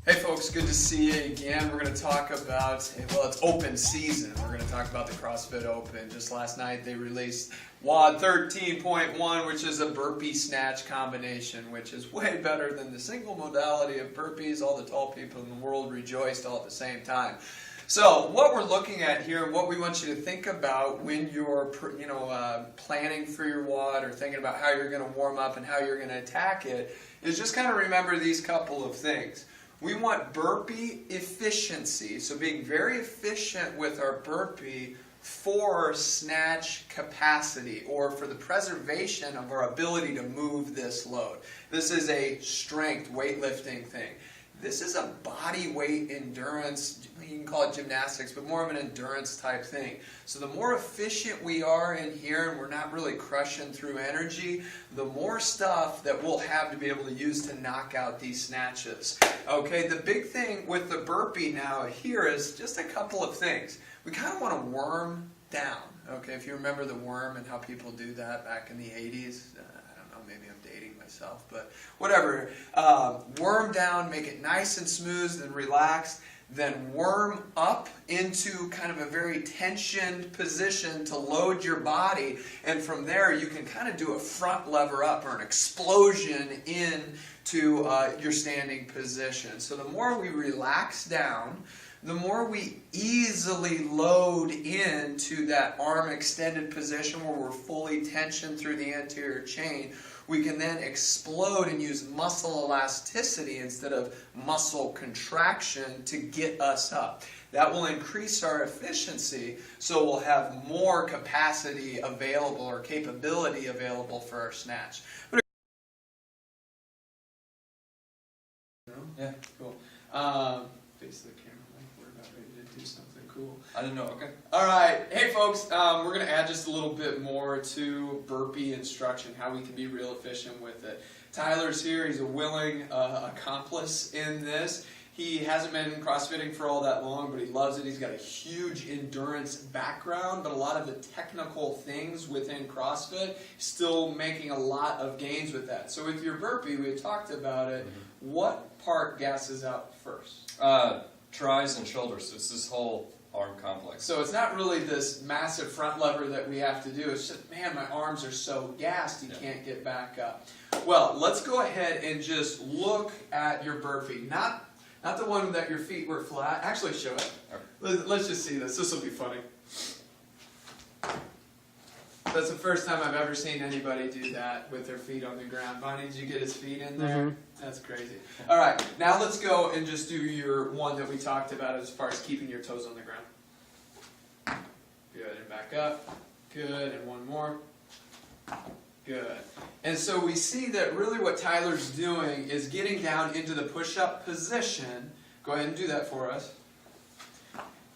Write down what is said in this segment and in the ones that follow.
Hey folks, good to see you again. We're going to talk about, well, it's open season. We're going to talk about the Crossfit Open. Just last night they released WOD 13.1, which is a burpee snatch combination, which is way better than the single modality of burpees. All the tall people in the world rejoiced all at the same time. So what we're looking at here and what we want you to think about when you're planning for your WOD or thinking about how you're going to warm up and how you're going to attack it is just kind of remember these couple of things. We want burpee efficiency, so being very efficient with our burpee for snatch capacity or for the preservation of our ability to move this load. This is a strength weightlifting thing. This is a body weight endurance, you can call it gymnastics, but more of an endurance type thing. So the more efficient we are in here and we're not really crushing through energy, the more stuff that we'll have to be able to use to knock out these snatches. Okay, the big thing with the burpee now here is just a couple of things. We kind of want to worm down. Okay, if you remember the worm and how people do that back in the 80s, maybe I'm dating myself, but whatever. Worm down, make it nice and smooth and relaxed, then worm up into kind of a very tensioned position to load your body, and from there you can kind of do a front lever up or an explosion into your standing position. So the more we relax down, the more we easily load into that arm extended position where we're fully tensioned through the anterior chain, we can then explode and use muscle elasticity instead of muscle contraction to get us up. That will increase our efficiency, so we'll have more capacity available or capability available for our snatch. Yeah, cool. Face the camera like we're about ready to do something cool. I didn't know, okay. Alright, hey folks, we're going to add just a little bit more to burpee instruction, how we can be real efficient with it. Tyler's here, he's a willing accomplice in this. He hasn't been crossfitting for all that long, but he loves it. He's got a huge endurance background, but a lot of the technical things within CrossFit, still making a lot of gains with that. So with your burpee, we had talked about it. What part gasses out first? Tries and shoulders, so it's this whole arm complex. So it's not really this massive front lever that we have to do. It's just, man, my arms are so gassed, you can't get back up. Well, let's go ahead and just look at your burpee. Not the one that your feet were flat. Actually, show it. Let's just see this. This will be funny. That's the first time I've ever seen anybody do that with their feet on the ground. Bonnie, did you get his feet in there? That's crazy. All right, now let's go and just do your one that we talked about as far as keeping your toes on the ground. Good, and back up. Good, and one more. Good. And so we see that really what Tyler's doing is getting down into the push-up position. Go ahead and do that for us.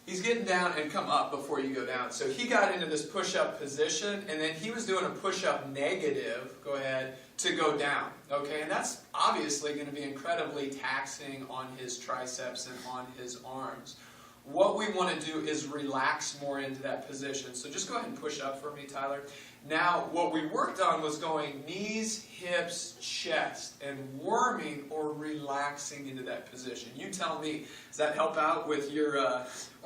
He's getting down and come up before you go down. So he got into this push-up position, and then he was doing a push-up negative, go ahead, to go down. Okay, and that's obviously going to be incredibly taxing on his triceps and on his arms. What we want to do is relax more into that position. So just go ahead and push up for me, Tyler. Now, what we worked on was going knees, hips, chest, and worming or relaxing into that position. You tell me, does that help out with your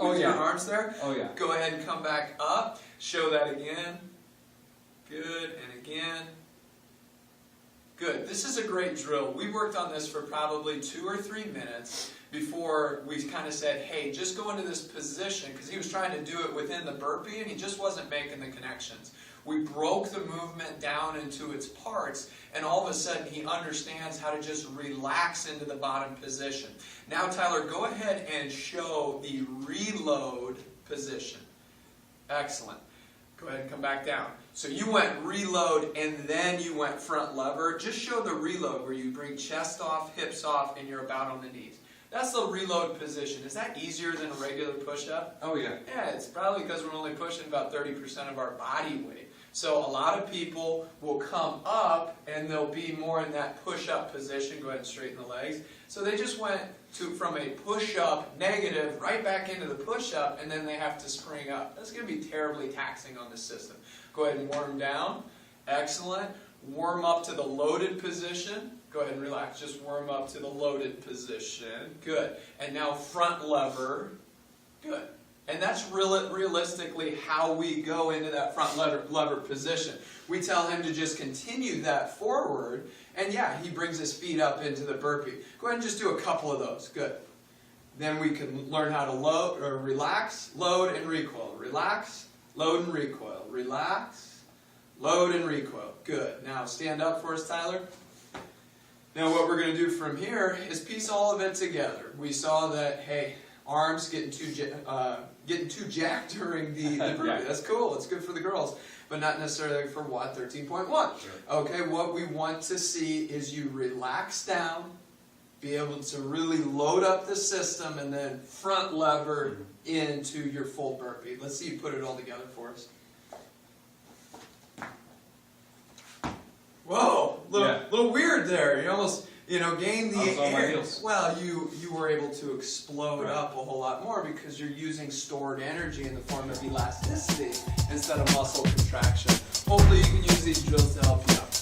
your arms there? Oh, yeah. Go ahead and come back up. Show that again. Good, and again. Good. This is a great drill. We worked on this for probably 2 or 3 minutes before we kind of said, hey, just go into this position, because he was trying to do it within the burpee and he just wasn't making the connections. We broke the movement down into its parts, and all of a sudden he understands how to just relax into the bottom position. Now, Tyler, go ahead and show the reload position. Excellent. Go ahead and come back down. So you went reload and then you went front lever. Just show the reload where you bring chest off, hips off, and you're about on the knees. That's the reload position. Is that easier than a regular push-up? Oh, yeah. Yeah, it's probably because we're only pushing about 30% of our body weight. So a lot of people will come up and they'll be more in that push-up position. Go ahead and straighten the legs. So they just went from a push-up negative right back into the push-up, and then they have to spring up. That's going to be terribly taxing on the system. Go ahead and warm down. Excellent. warm up to the loaded position. Go ahead and relax. Just warm up to the loaded position. Good. And now front lever. Good. And that's realistically how we go into that front lever position. We tell him to just continue that forward, and yeah, he brings his feet up into the burpee. Go ahead and just do a couple of those. Good. Then we can learn how to load or relax, load, and recoil. Relax, load, and recoil. Relax, load, and recoil. Good. Now stand up for us, Tyler. Now what we're going to do from here is piece all of it together. We saw that, hey, arms getting too jacked during the burpee. Yeah. That's cool. It's good for the girls, but not necessarily for WOD 13.1. Sure. Okay, what we want to see is you relax down, be able to really load up the system, and then front lever into your full burpee. Let's see you put it all together for us. Whoa, little weird there. You almost, gained the I was on my air. heels. Well, you were able to explode up a whole lot more because you're using stored energy in the form of elasticity instead of muscle contraction. Hopefully you can use these drills to help you out.